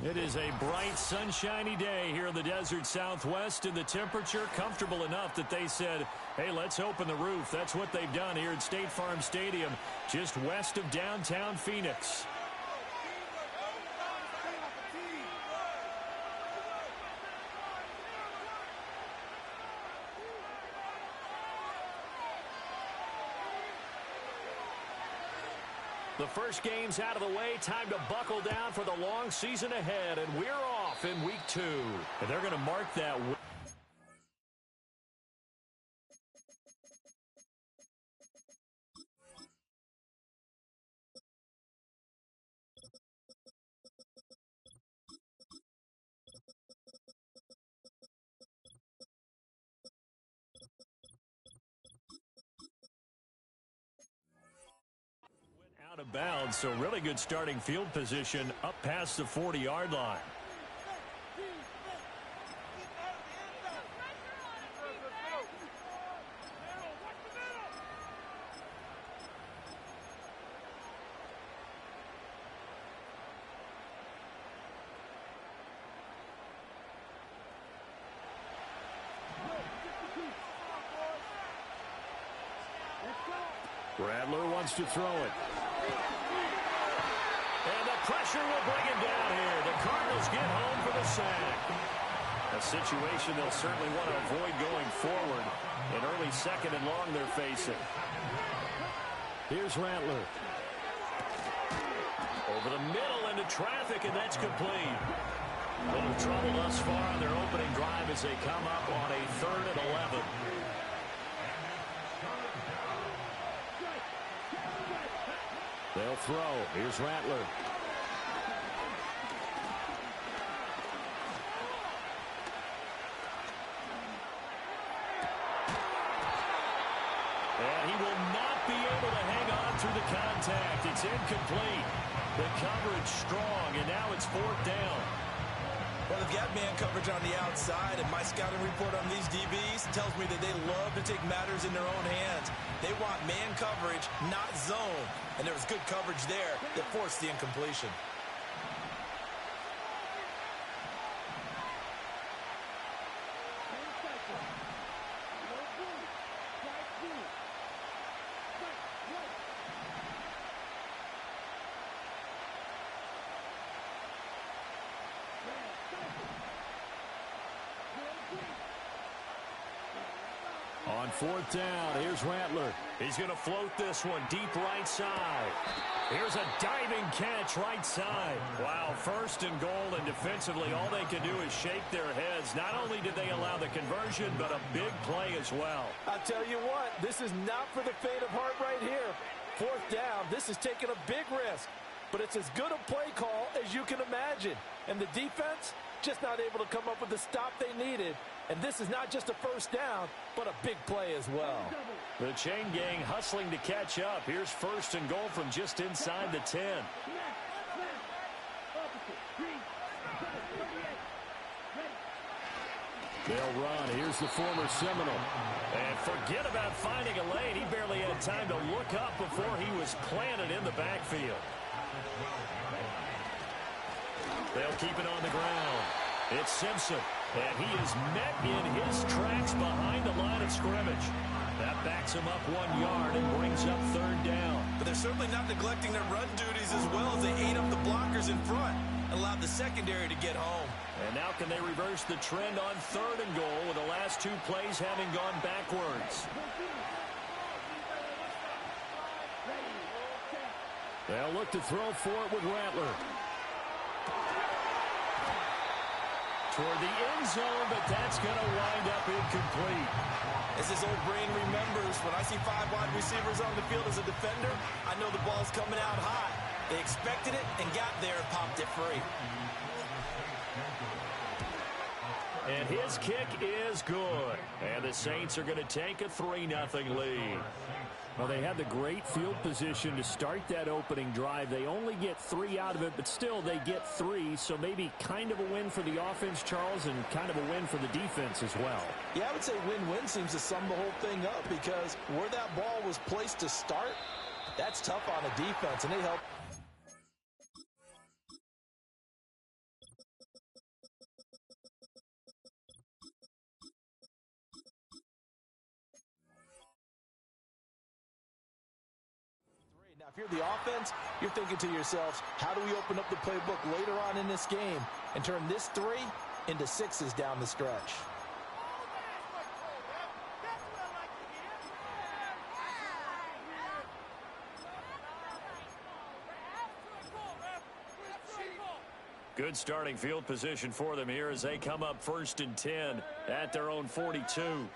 It is a bright, sunshiny day here in the desert Southwest, and the temperature comfortable enough that they said, hey, let's open the roof. That's what they've done here at State Farm Stadium, just west of downtown Phoenix. The first game's out of the way. Time to buckle down for the long season ahead. And we're off in week 2. And they're going to mark that. Out of bounds, so really good starting field position up past the 40-yard line. Rattler wants to throw it. And the pressure will bring him down here. The Cardinals get home for the sack. A situation they'll certainly want to avoid going forward. An early second and long they're facing. Here's Rattler. Over the middle into traffic, and that's complete. A little trouble thus far on their opening drive as they come up on a 3rd and 11. They'll throw. Here's Rattler. And he will not be able to hang on through the contact. It's incomplete. The coverage strong, and now it's 4th down. Well, they've got man coverage on the outside, and my scouting report on these DBs tells me that they love to take matters in their own hands. They want man coverage, not zone. And there was good coverage there that forced the incompletion. On 4th down, here's Rattler. He's going to float this one deep right side. Here's a diving catch right side. Wow, 1st and goal, and defensively all they can do is shake their heads. Not only did they allow the conversion, but a big play as well. I'll tell you what, this is not for the faint of heart right here. 4th down, this is taking a big risk. But it's as good a play call as you can imagine. And the defense just not able to come up with the stop they needed. And this is not just a 1st down, but a big play as well. The chain gang hustling to catch up. Here's 1st and goal from just inside the 10. They'll run. Here's the former Seminole. And forget about finding a lane. He barely had time to look up before he was planted in the backfield. They'll keep it on the ground. It's Simpson, and he is met in his tracks behind the line of scrimmage. That backs him up 1 yard and brings up 3rd down. But they're certainly not neglecting their run duties as well as they ate up the blockers in front and allowed the secondary to get home. And now can they reverse the trend on 3rd and goal with the last 2 plays having gone backwards? They'll look to throw for it with Rattler. Toward the end zone, but that's going to wind up incomplete. As his old brain remembers, when I see 5 wide receivers on the field as a defender, I know the ball's coming out high. They expected it and got there and popped it free. And his kick is good. And the Saints are going to take a 3-0 lead. Well, they had the great field position to start that opening drive. They only get 3 out of it, but still they get 3. So maybe kind of a win for the offense, Charles, and kind of a win for the defense as well. Yeah, I would say win-win seems to sum the whole thing up because where that ball was placed to start, that's tough on a defense, and they help. If you're the offense, you're thinking to yourselves, how do we open up the playbook later on in this game and turn this 3 into 6s down the stretch? Good starting field position for them here as they come up 1st and 10 at their own 42.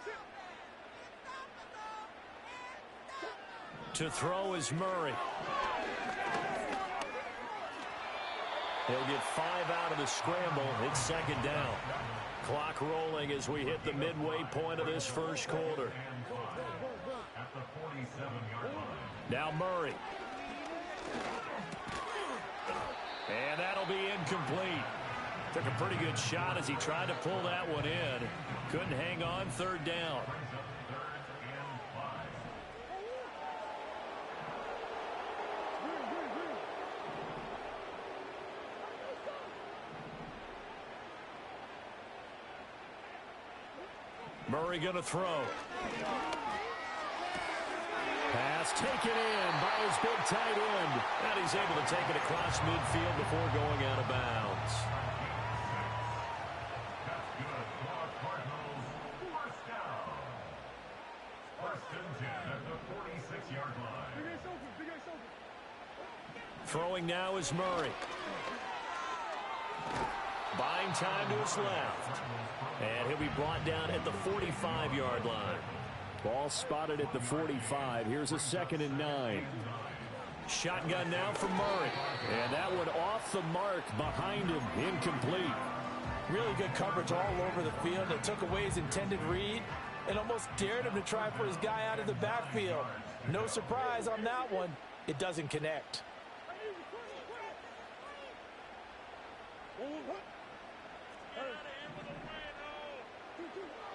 To throw is Murray. He'll get 5 out of the scramble. It's 2nd down. Clock rolling as we hit the midway point of this first quarter. Now Murray. And that'll be incomplete. Took a pretty good shot as he tried to pull that one in. Couldn't hang on. 3rd down. Murray going to throw. Pass taken in by his big tight end. And he's able to take it across midfield before going out of bounds. Throwing now is Murray. Buying time to his left. And he'll be brought down at the 45-yard line. Ball spotted at the 45. Here's a 2nd and 9. Shotgun now for Murray. And that one off the mark behind him. Incomplete. Really good coverage all over the field. It took away his intended read and almost dared him to try for his guy out of the backfield. No surprise on that one. It doesn't connect.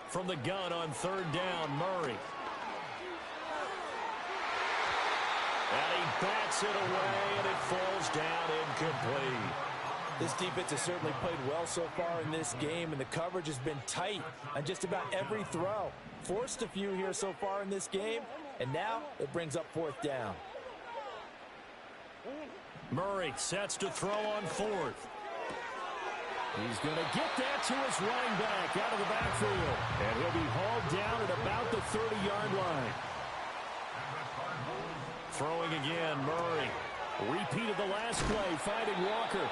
From the gun on 3rd down, Murray. And he bats it away, and it falls down incomplete. This defense has certainly played well so far in this game, and the coverage has been tight on just about every throw. Forced a few here so far in this game, and now it brings up 4th down. Murray sets to throw on 4th. He's going to get that to his running back out of the backfield. And he'll be hauled down at about the 30-yard line. Throwing again, Murray. Repeated the last play, finding Walker.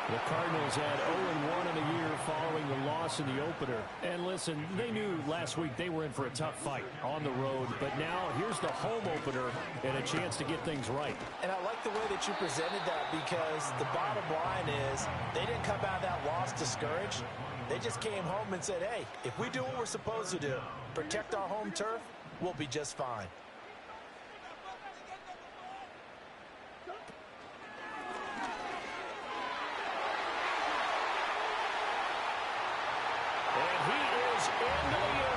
The Cardinals had 0-1 in the year following the loss in the opener. And listen, they knew last week they were in for a tough fight on the road. But now here's the home opener and a chance to get things right. And I like the way that you presented that, because the bottom line is they didn't come out of that loss discouraged. They just came home and said, hey, if we do what we're supposed to do, protect our home turf, we'll be just fine.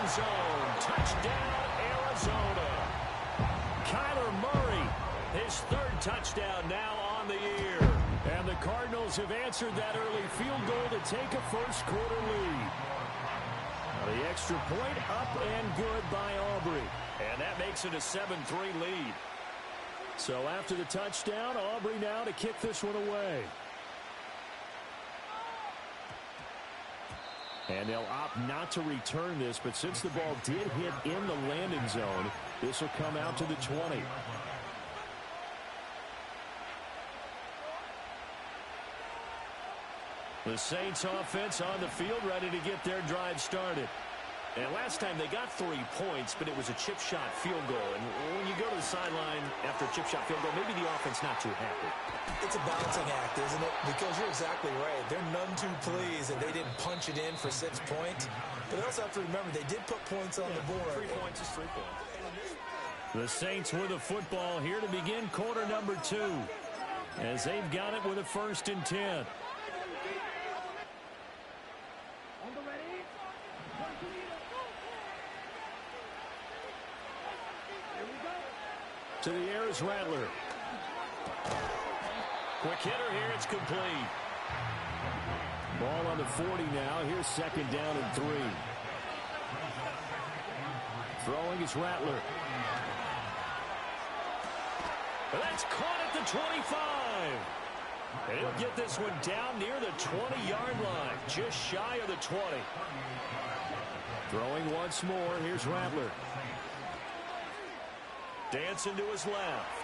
Zone. Touchdown, Arizona. Kyler Murray, his 3rd touchdown now on the year. And the Cardinals have answered that early field goal to take a first quarter lead. The extra point up and good by Aubrey. And that makes it a 7-3 lead. So after the touchdown, Aubrey now to kick this one away. And they'll opt not to return this, but since the ball did hit in the landing zone, this will come out to the 20. The Saints offense on the field ready to get their drive started. And last time they got 3 points, but it was a chip shot field goal. And when you go to the sideline after a chip shot field goal, maybe the offense not too happy. It's a balancing act, isn't it? Because you're exactly right. They're none too pleased that they didn't punch it in for 6 points. But they also have to remember they did put points on the board. 3 points is 3 points. The Saints with the football here to begin quarter number 2. As they've got it with a 1st and 10. To the air is Rattler. Quick hitter here, it's complete. Ball on the 40 now. Here's 2nd down and 3. Throwing is Rattler. That's caught at the 25. And he'll get this one down near the 20-yard line, just shy of the 20. Throwing once more, here's Rattler. Dancing to his left.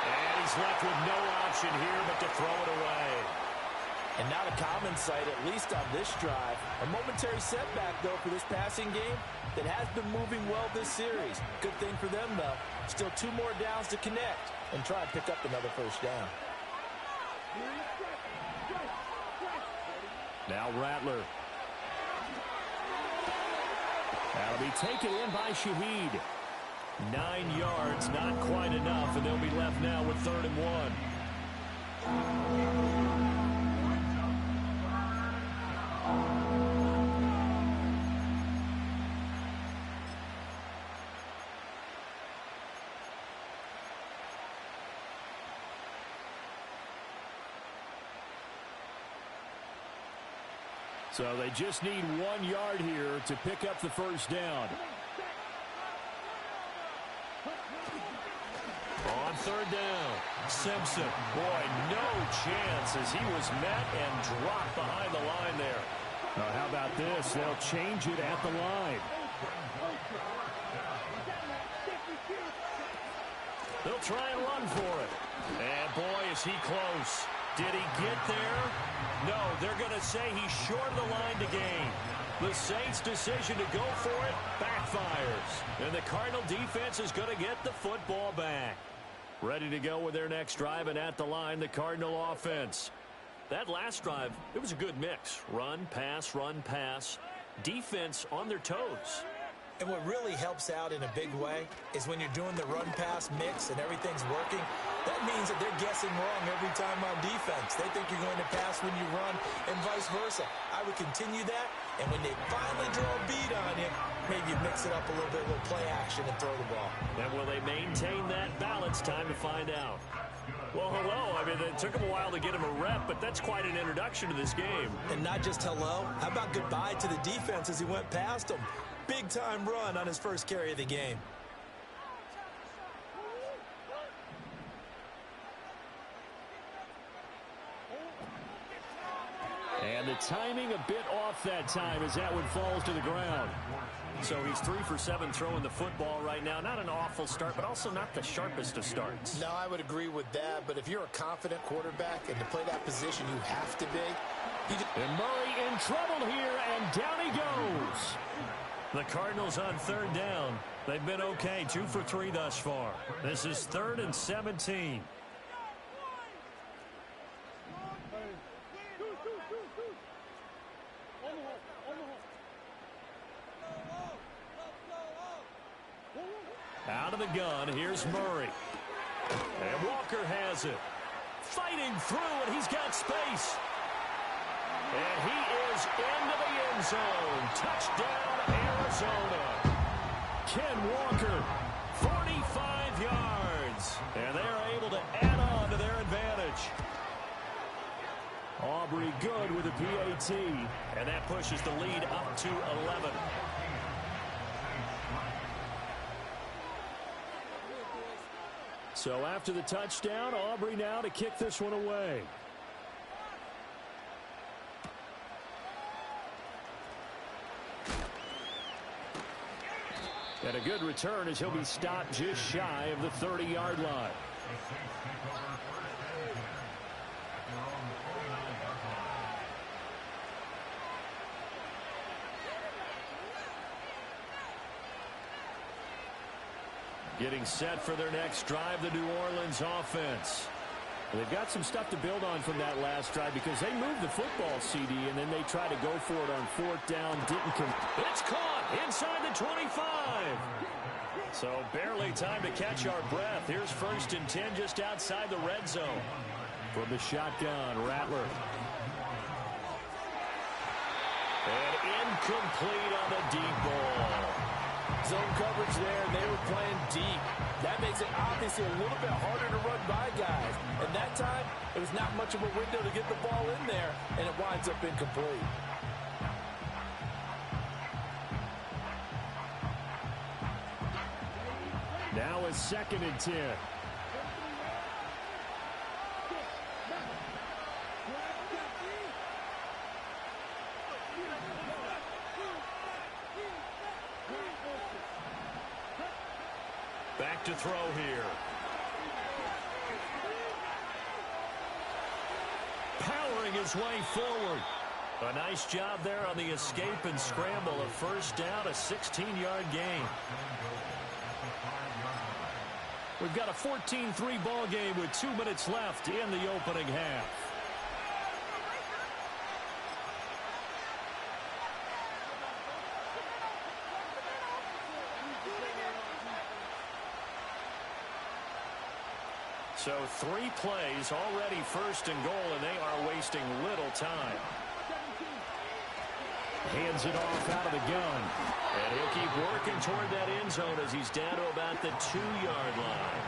And he's left with no option here but to throw it away. And not a common sight, at least on this drive. A momentary setback, though, for this passing game that has been moving well this series. Good thing for them, though. Still 2 more downs to connect and try and pick up another first down. Now Rattler. That'll be taken in by Shaheed. 9 yards, not quite enough, and they'll be left now with 3rd and 1. So they just need 1 yard here to pick up the first down. On 3rd down, Simpson. Boy, no chance as he was met and dropped behind the line there. Now, how about this? They'll change it at the line. They'll try and run for it. And boy, is he close. Did he get there? No, they're going to say he's short of the line to gain. The Saints' decision to go for it backfires. And the Cardinal defense is going to get the football back. Ready to go with their next drive, and at the line, the Cardinal offense. That last drive, it was a good mix. Run, pass, defense on their toes. And what really helps out in a big way is when you're doing the run-pass mix and everything's working, that means that they're guessing wrong every time on defense. They think you're going to pass when you run and vice versa. I would continue that, and when they finally draw a beat on you, maybe you mix it up a little bit, a little play action and throw the ball. And will they maintain that balance? Time to find out. Well, hello. I mean, it took him a while to get him a rep, but that's quite an introduction to this game. And not just hello. How about goodbye to the defense as he went past him? Big-time run on his first carry of the game. And the timing a bit off that time as that one falls to the ground. So he's 3 for 7 throwing the football right now. Not an awful start, but also not the sharpest of starts. No, I would agree with that. But if you're a confident quarterback and to play that position, you have to be. And Murray in trouble here, and down he goes. The Cardinals on 3rd down. They've been okay, 2 for 3 thus far. This is 3rd and 17. Out of the gun, here's Murray. And Walker has it. Fighting through, and he's got space. And he is into the end zone. Touchdown, Arizona. Ken Walker, 45 yards. And they're able to add on to their advantage. Aubrey good with a PAT. And that pushes the lead up to 11. So after the touchdown, Aubrey now to kick this one away. And a good return as he'll be stopped just shy of the 30-yard line. Getting set for their next drive, the New Orleans offense. They've got some stuff to build on from that last drive because they moved the football, CD, and then they tried to go for it on 4th down. Didn't come. It's caught inside the 25. So barely time to catch our breath. Here's 1st and 10 just outside the red zone. From the shotgun, Rattler. And incomplete on the deep ball. Zone coverage there, and they were playing deep. That makes it obviously a little bit harder to run by guys. And that time, it was not much of a window to get the ball in there, and it winds up incomplete. Now a 2nd and 10. Back to throw here. Powering his way forward. A nice job there on the escape and scramble. A first down, a 16-yard gain. We've got a 14-3 ball game with 2 minutes left in the opening half. So 3 plays, already 1st and goal, and they are wasting little time. Hands it off out of the gun. And he'll keep working toward that end zone as he's down to about the 2-yard line.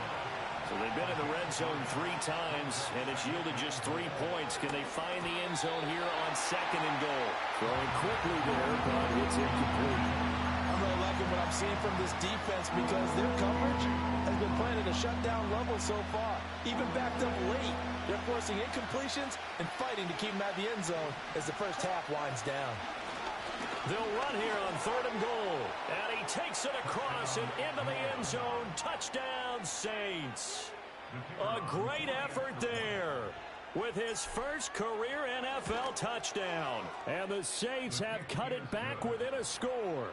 So they've been in the red zone 3 times, and it's yielded just 3 points. Can they find the end zone here on 2nd and goal? Throwing quickly there, but it's incomplete. I'm really liking what I'm seeing from this defense because their coverage has been playing at a shutdown level so far. Even backed up late, they're forcing incompletions and fighting to keep them at the end zone as the first half winds down. They'll run here on 3rd and goal. And he takes it across and into the end zone. Touchdown, Saints. A great effort there with his first career NFL touchdown. And the Saints have cut it back within a score.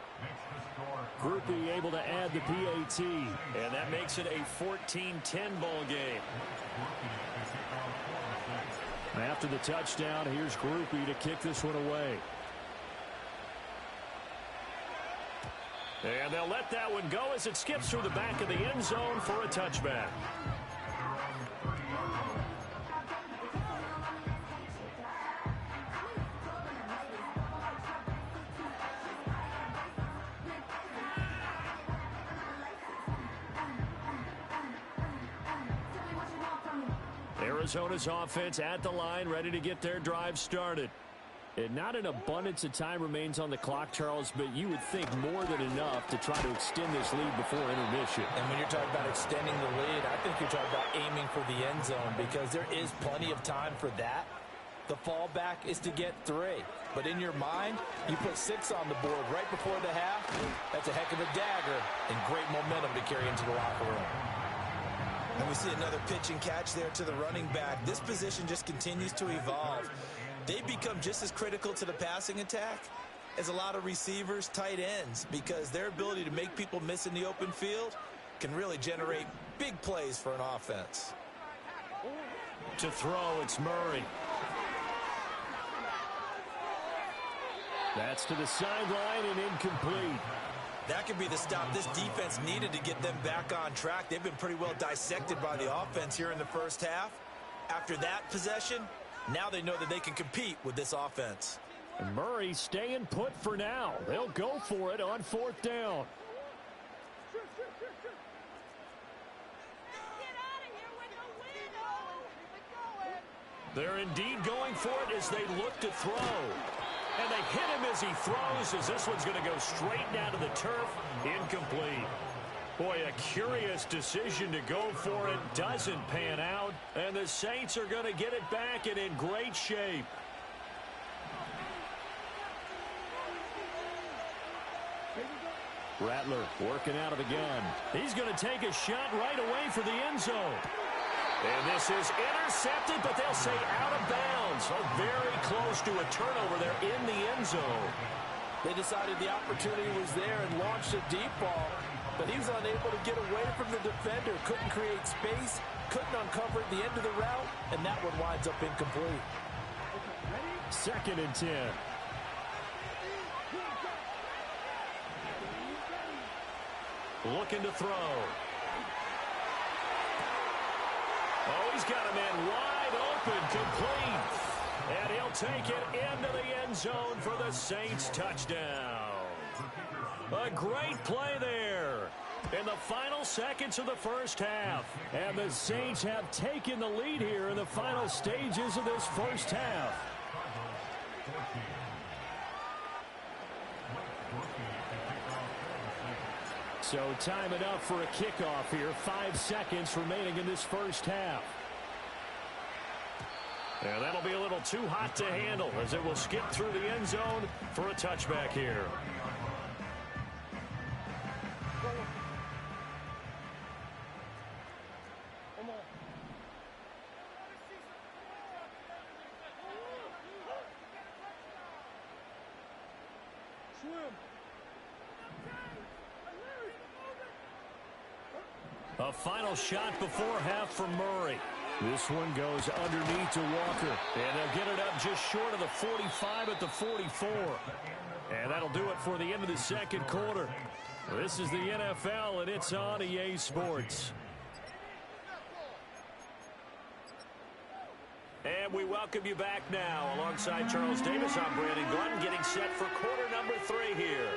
Groupie able to add the PAT. And that makes it a 14-10 ball game. After the touchdown, here's Groupie to kick this one away. And they'll let that one go as it skips through the back of the end zone for a touchback. Arizona's offense at the line, ready to get their drive started. And not an abundance of time remains on the clock, Charles, but you would think more than enough to try to extend this lead before intermission. And when you're talking about extending the lead, I think you're talking about aiming for the end zone because there is plenty of time for that. The fallback is to get 3. But in your mind, you put 6 on the board right before the half. That's a heck of a dagger and great momentum to carry into the locker room. And we see another pitch and catch there to the running back. This position just continues to evolve. They become just as critical to the passing attack as a lot of receivers, tight ends, because their ability to make people miss in the open field can really generate big plays for an offense. To throw, it's Murray. That's to the sideline and incomplete. That could be the stop this defense needed to get them back on track. They've been pretty well dissected by the offense here in the first half. After that possession, now they know that they can compete with this offense. And Murray staying put for now. They'll go for it on 4th down. They're indeed going for it as they look to throw. And they hit him as he throws, as this one's going to go straight down to the turf. Incomplete. Boy, a curious decision to go for it. Doesn't pan out. And the Saints are going to get it back and in great shape. Rattler working out of the gun. He's going to take a shot right away for the end zone. And this is intercepted, but they'll say out of bounds. Oh, very close to a turnover there in the end zone. They decided the opportunity was there and launched a deep ball, but he was unable to get away from the defender. Couldn't create space, couldn't uncover the end of the route, and that one winds up incomplete. 2nd and 10. Looking to throw. Oh, he's got a man wide open, complete. And he'll take it into the end zone for the Saints touchdown. A great play there in the final seconds of the first half. And the Saints have taken the lead here in the final stages of this first half. So time enough for a kickoff here. 5 seconds remaining in this first half. And that'll be a little too hot to handle as it will skip through the end zone for a touchback here. A final shot before half from Murray. This one goes underneath to Walker. And they'll get it up just short of the 45 at the 44. And that'll do it for the end of the second quarter. This is the NFL, and it's on EA Sports. And we welcome you back now. Alongside Charles Davis, I'm Brandon Gordon, getting set for quarter number 3 here.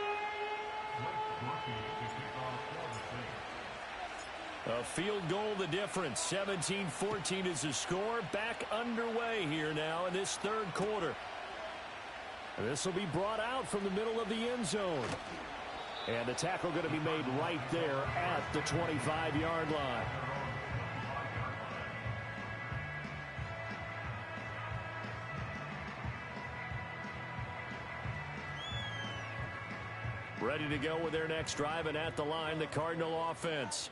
A field goal the difference. 17-14 is the score. Back underway here now in this third quarter. This will be brought out from the middle of the end zone. And the tackle going to be made right there at the 25-yard line. Ready to go with their next drive, and at the line, the Cardinal offense.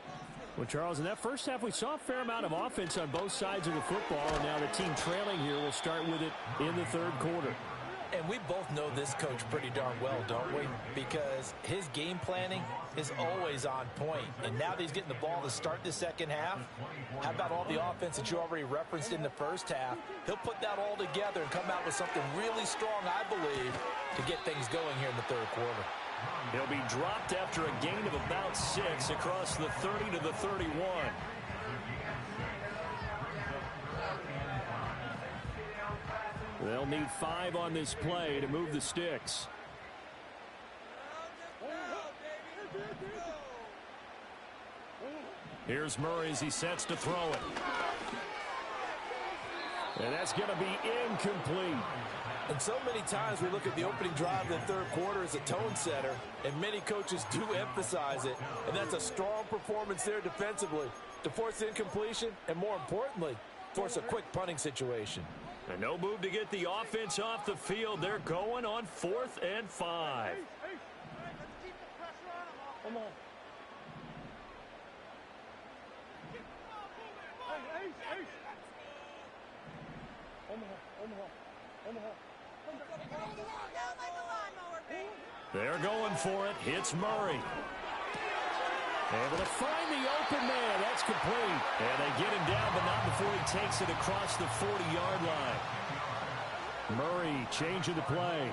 Well, Charles, in that first half, we saw a fair amount of offense on both sides of the football, and now the team trailing here will start with it in the third quarter. And we both know this coach pretty darn well, don't we? Because his game planning is always on point. And now that he's getting the ball to start the second half, how about all the offense that you already referenced in the first half? He'll put that all together and come out with something really strong, I believe, to get things going here in the third quarter. He'll be dropped after a gain of about 6 across the 30 to the 31. They'll need 5 on this play to move the sticks. Here's Murray as he sets to throw it. And that's going to be incomplete. And so many times we look at the opening drive of the third quarter as a tone setter, and many coaches do emphasize it. And that's a strong performance there defensively to force incompletion and, more importantly, force a quick punting situation. And no move to get the offense off the field. They're going on 4th and 5. Come on. They're going for it. Hits Murray. Able to find the open man. That's complete. And they get him down, but not before he takes it across the 40-yard line. Murray changing the play.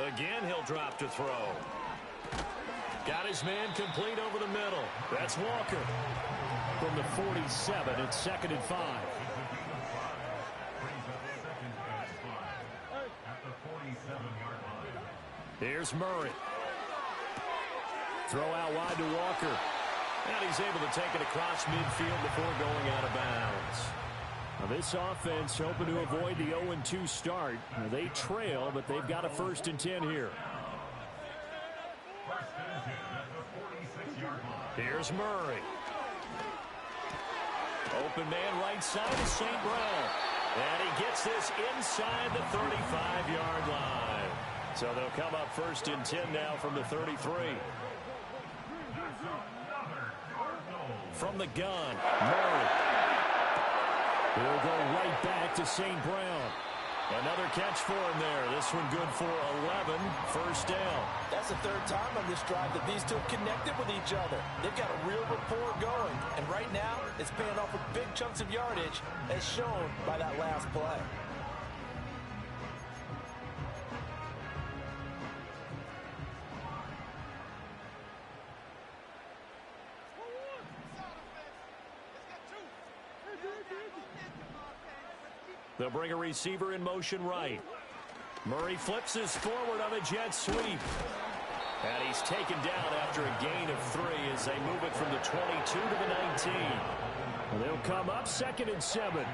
Again, he'll drop to throw. Got his man complete over the middle. That's Walker. From the 47, it's 2nd and 5. Here's Murray. Throw out wide to Walker. And he's able to take it across midfield before going out of bounds. Now this offense hoping to avoid the 0-2 start. Now they trail, but they've got a 1st and 10 here. Here's Murray. Open man right side is St. Brown. And he gets this inside the 35-yard line. So they'll come up 1st and 10 now from the 33. From the gun, Murray. He'll go right back to St. Brown. Another catch for him there. This one good for 11. 1st down. That's the 3rd time on this drive that these two connected with each other. They've got a real rapport going. And right now, it's paying off with big chunks of yardage, as shown by that last play. They'll bring a receiver in motion right. Murray flips this forward on a jet sweep. And he's taken down after a gain of 3 as they move it from the 22 to the 19. And they'll come up 2nd and 7.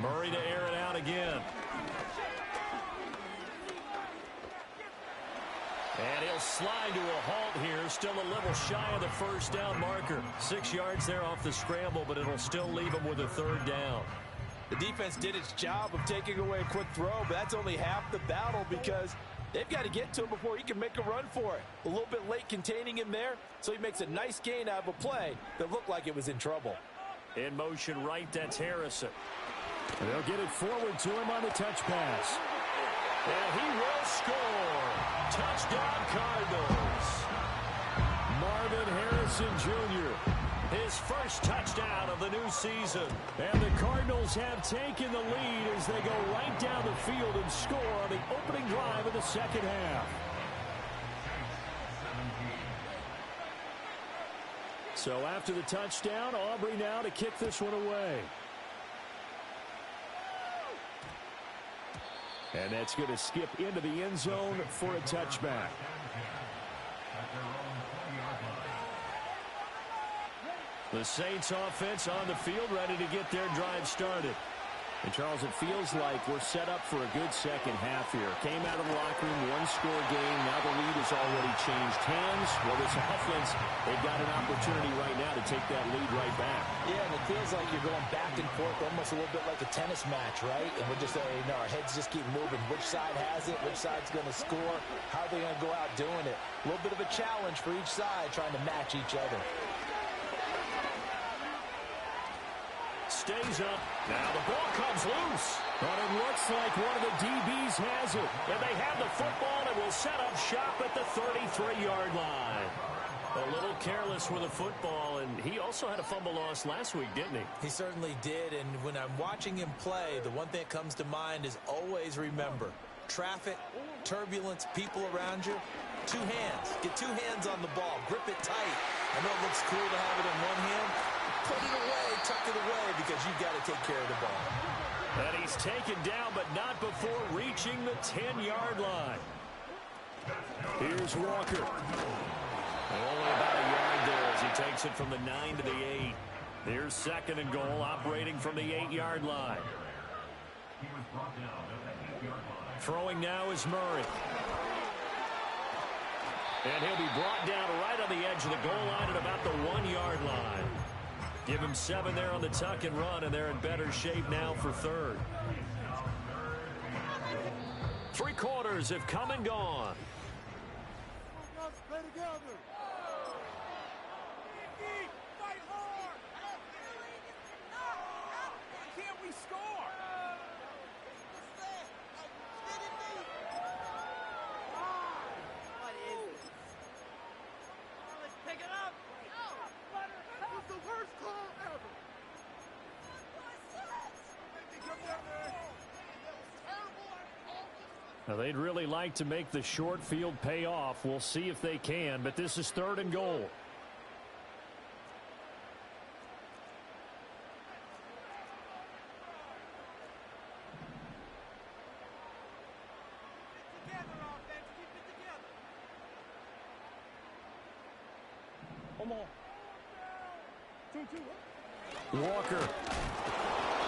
Murray to air it out again. And he'll slide to a halt here. Still a little shy of the first down marker. 6 yards there off the scramble, but it'll still leave him with a third down. The defense did its job of taking away a quick throw, but that's only half the battle because they've got to get to him before he can make a run for it. A little bit late containing him there, so he makes a nice gain out of a play that looked like it was in trouble. In motion right, that's Harrison. And they'll get it forward to him on the touch pass. And he will score. Touchdown, Cardinals. Marvin Harrison Jr., his first touchdown of the new season. And the Cardinals have taken the lead as they go right down the field and score on the opening drive of the second half. So after the touchdown, Aubrey now to kick this one away. And that's going to skip into the end zone for a touchback. The Saints offense on the field, ready to get their drive started. And, Charles, it feels like we're set up for a good second half here. Came out of the locker room, one-score game. Now the lead has already changed hands. Well, this offense, they've got an opportunity right now to take that lead right back. Yeah, and it feels like you're going back and forth, almost a little bit like a tennis match, right? And we're just, our heads just keep moving. Which side has it? Which side's going to score? How are they going to go out doing it? A little bit of a challenge for each side, trying to match each other. Stays up. Now the ball comes loose. But it looks like one of the DBs has it. And they have the football and will set up shop at the 33-yard line. A little careless with the football, and he also had a fumble loss last week, didn't he? He certainly did, and when I'm watching him play, the one thing that comes to mind is always remember, traffic, turbulence, people around you, two hands. Get two hands on the ball. Grip it tight. I know it looks cool to have it in one hand. Put it away, tuck it away, because you've got to take care of the ball. And he's taken down, but not before reaching the 10-yard line. Here's Walker. Only about a yard there as he takes it from the 9 to the 8. Here's second and goal, operating from the 8-yard line. Throwing now is Murray. And he'll be brought down right on the edge of the goal line at about the 1-yard line. Give him 7 there on the tuck and run, and they're in better shape now for third. 3 quarters have come and gone. Play together. Fight hard. Why can't we score? What is it? Let's pick it up. That was the worst call ever. Now, they'd really like to make the short field pay off. We'll see if they can, but this is third and goal. Walker.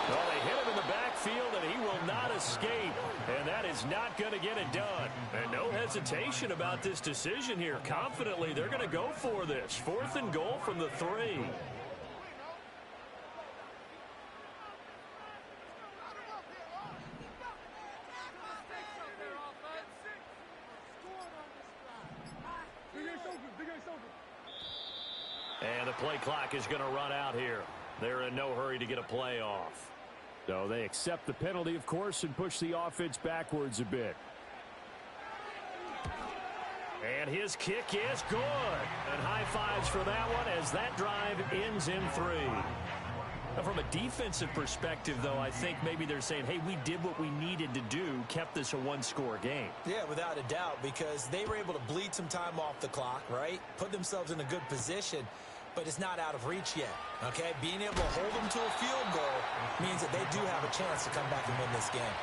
Well, they hit him in the backfield, and he will not escape. And that is not going to get it done. And no hesitation about this decision here. Confidently, they're going to go for this. 4th and goal from the 3. And the play clock is going to run out here. They're in no hurry to get a play off. So they accept the penalty, of course, and push the offense backwards a bit. And his kick is good. And high fives for that one as that drive ends in 3. Now, from a defensive perspective, though, I think maybe they're saying, hey, we did what we needed to do, kept this a one-score game. Yeah, without a doubt, because they were able to bleed some time off the clock, right? Put themselves in a good position, but it's not out of reach yet, okay? Being able to hold them to a field goal means that they do have a chance to come back and win this game.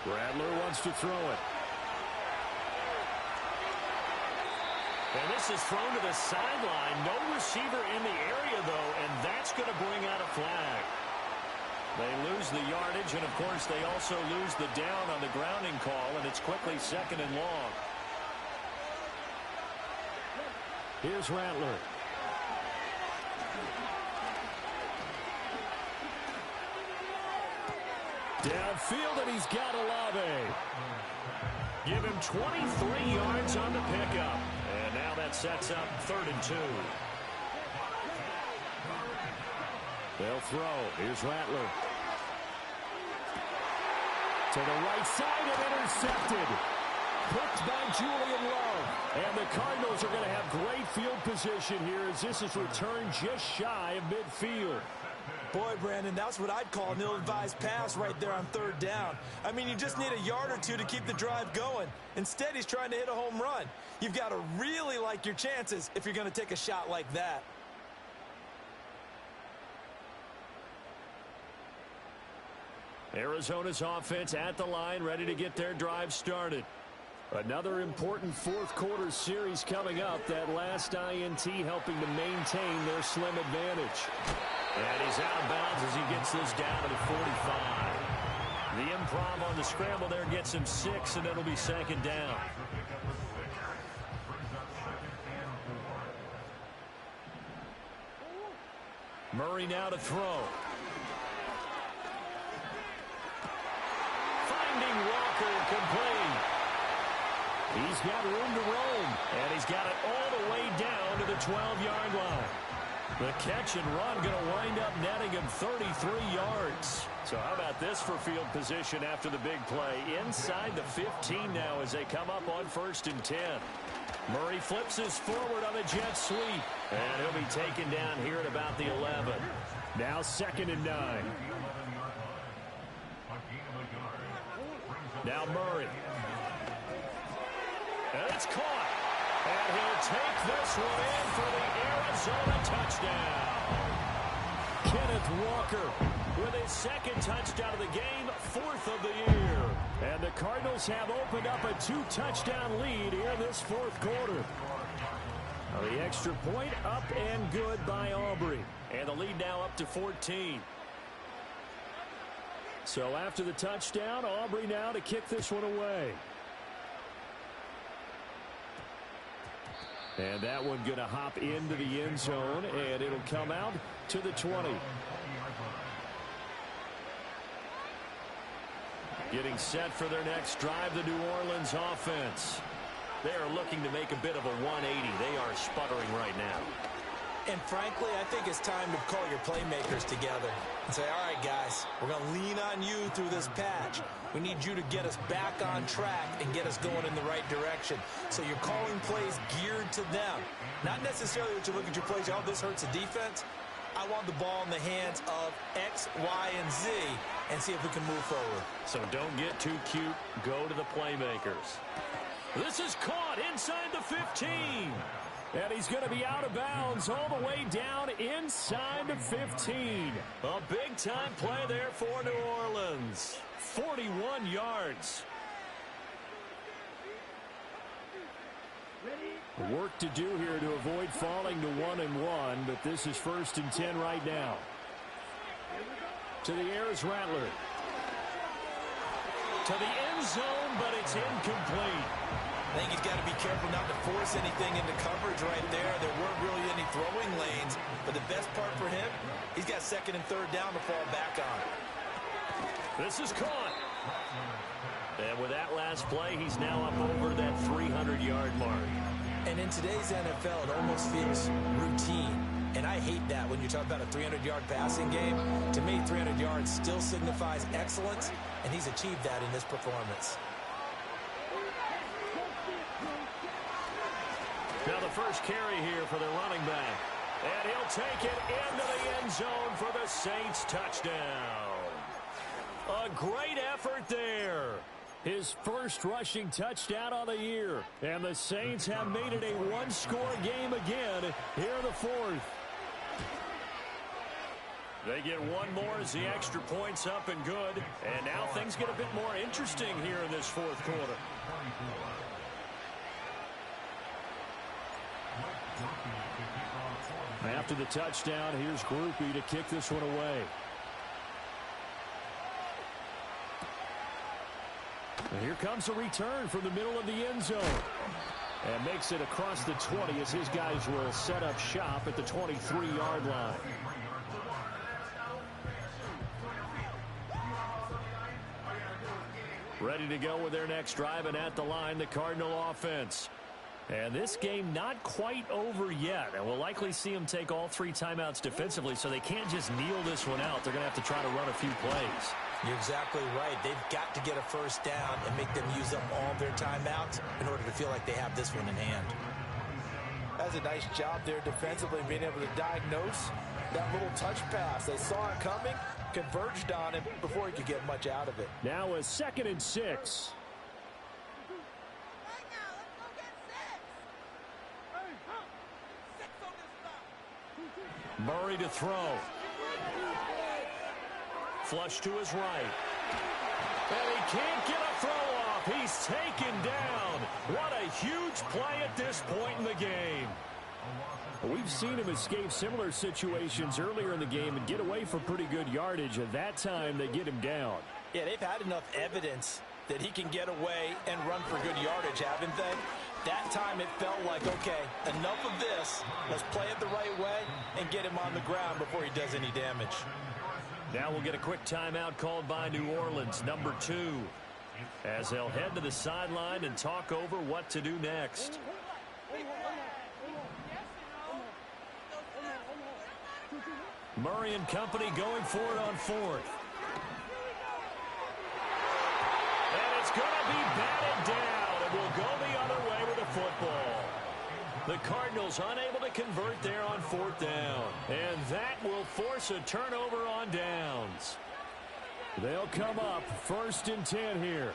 Rattler wants to throw it. And this is thrown to the sideline. No receiver in the area, though, and that's going to bring out a flag. They lose the yardage, and, of course, they also lose the down on the grounding call, and it's quickly second and long. Here's Rattler. Downfield, and he's got Olave. Give him 23 yards on the pickup. And now that sets up 3rd and 2. They'll throw. Here's Rattler. To the right side and intercepted. Picked by Julian Love. And the Cardinals are going to have great field position here as this is returned just shy of midfield. Boy, Brandon, that's what I'd call an ill-advised pass right there on 3rd down. I mean, you just need a yard or two to keep the drive going. Instead, he's trying to hit a home run. You've got to really like your chances if you're going to take a shot like that. Arizona's offense at the line, ready to get their drive started. Another important fourth-quarter series coming up. That last INT helping to maintain their slim advantage. And he's out of bounds as he gets this down to the 45. The improv on the scramble there gets him 6, and it'll be 2nd down. Murray now to throw. Finding Walker complete. He's got room to roam, and he's got it all the way down to the 12-yard line. The catch and run going to wind up netting him 33 yards. So how about this for field position after the big play? Inside the 15 now as they come up on 1st and 10. Murray flips his forward on the jet sweep. And he'll be taken down here at about the 11. Now 2nd and 9. Now Murray. And it's caught. And he'll take this one in for the Arizona touchdown. Kenneth Walker with his 2nd touchdown of the game, 4th of the year. And the Cardinals have opened up a 2-touchdown lead here in this 4th quarter. The extra point up and good by Aubrey. And the lead now up to 14. So after the touchdown, Aubrey now to kick this one away. And that one going to hop into the end zone, and it'll come out to the 20. Getting set for their next drive, the New Orleans offense. They are looking to make a bit of a 180. They are sputtering right now. And frankly, I think it's time to call your playmakers together and say, all right, guys, we're going to lean on you through this patch. We need you to get us back on track and get us going in the right direction. So you're calling plays geared to them. Not necessarily that you look at your plays, oh, this hurts the defense. I want the ball in the hands of X, Y, and Z and see if we can move forward. So don't get too cute. Go to the playmakers. This is caught inside the 15. And he's going to be out of bounds all the way down inside the 15. A big-time play there for New Orleans. 41 yards. Work to do here to avoid falling to 1-1, but this is 1st and 10 right now. To the air is Rattler. To the end zone, but it's incomplete. I think he's got to be careful not to force anything into coverage right there. There weren't really any throwing lanes, but the best part for him, he's got 2nd and 3rd down to fall back on. This is caught. And with that last play, he's now up over that 300-yard mark. And in today's NFL, it almost feels routine. And I hate that when you talk about a 300-yard passing game. To me, 300 yards still signifies excellence, and he's achieved that in this performance. Now the first carry here for the running back. And he'll take it into the end zone for the Saints touchdown. A great effort there. His first rushing touchdown of the year. And the Saints have made it a one-score game again here in the 4th. They get one more as the extra point's up and good. And now things get a bit more interesting here in this fourth quarter. After the touchdown, here's Groupie to kick this one away. And here comes a return from the middle of the end zone. And makes it across the 20 as his guys will set up shop at the 23-yard line. Ready to go with their next drive, and at the line, the Cardinal offense. And this game not quite over yet. And we'll likely see them take all 3 timeouts defensively, so they can't just kneel this one out. They're going to have to try to run a few plays. You're exactly right. They've got to get a first down and make them use up all their timeouts in order to feel like they have this one in hand. That's a nice job there defensively, being able to diagnose that little touch pass. They saw it coming, converged on him before he could get much out of it. Now a 2nd and 6. Murray to throw. Flush to his right. And he can't get a throw off. He's taken down. What a huge play at this point in the game. We've seen him escape similar situations earlier in the game and get away for pretty good yardage. At that time, they get him down. Yeah, they've had enough evidence that he can get away and run for good yardage, haven't they? That time it felt like, okay, enough of this. Let's play it the right way and get him on the ground before he does any damage. Now we'll get a quick timeout called by New Orleans, number 2, as they'll head to the sideline and talk over what to do next. Murray and company going for it on 4th. And it's going to be batted down, and we'll go the other way with the football. The Cardinals unable to convert there on 4th down. And that will force a turnover on downs. They'll come up 1st and 10 here.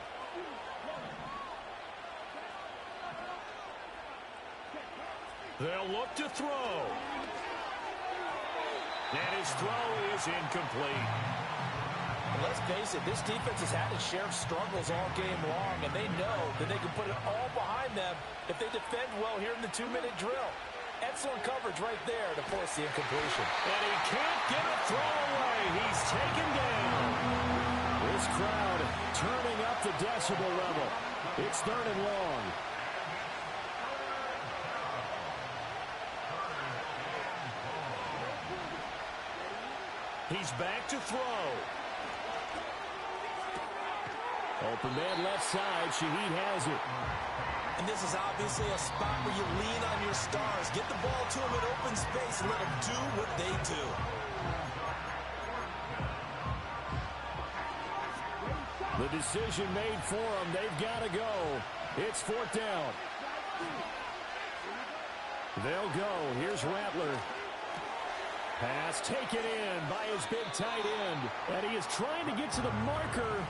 They'll look to throw. And his throw is incomplete. Let's face it, this defense has had its share of struggles all game long, and they know that they can put it all behind them if they defend well here in the 2-minute drill. Excellent coverage right there to force the incompletion. And he can't get a throw away. He's taken down. This crowd turning up the decibel level. It's 3rd and long. He's back to throw. Open man left side. Shaheed has it. And this is obviously a spot where you lean on your stars. Get the ball to them in open space and let them do what they do. The decision made for them. They've got to go. It's 4th down. They'll go. Here's Rattler. Pass taken in by his big tight end. And he is trying to get to the marker.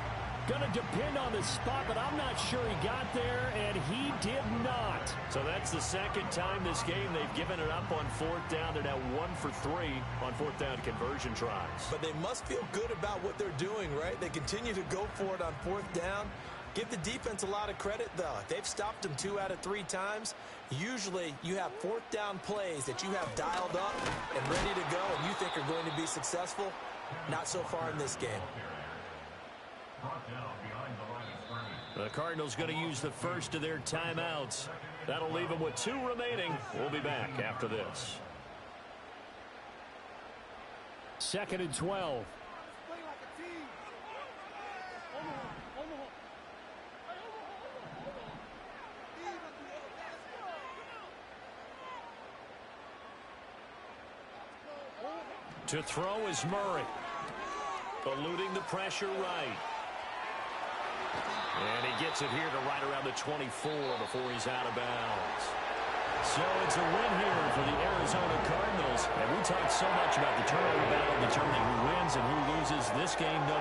Going to depend on the spot, but I'm not sure he got there, and he did not. So that's the 2nd time this game they've given it up on 4th down. They're now 1 for 3 on 4th down conversion tries. But they must feel good about what they're doing, right? They continue to go for it on 4th down. Give the defense a lot of credit, though. They've stopped them 2 out of 3 times. Usually you have 4th down plays that you have dialed up and ready to go and you think are going to be successful. Not so far in this game. The Cardinals going to use the first of their timeouts. That'll leave them with 2 remaining. We'll be back after this. 2nd and 12. To throw is Murray. Eluding the pressure right. And he gets it here to right around the 24 before he's out of bounds. So it's a win here for the Arizona Cardinals. And we talked so much about the turnover battle determining who wins and who loses this game, knowing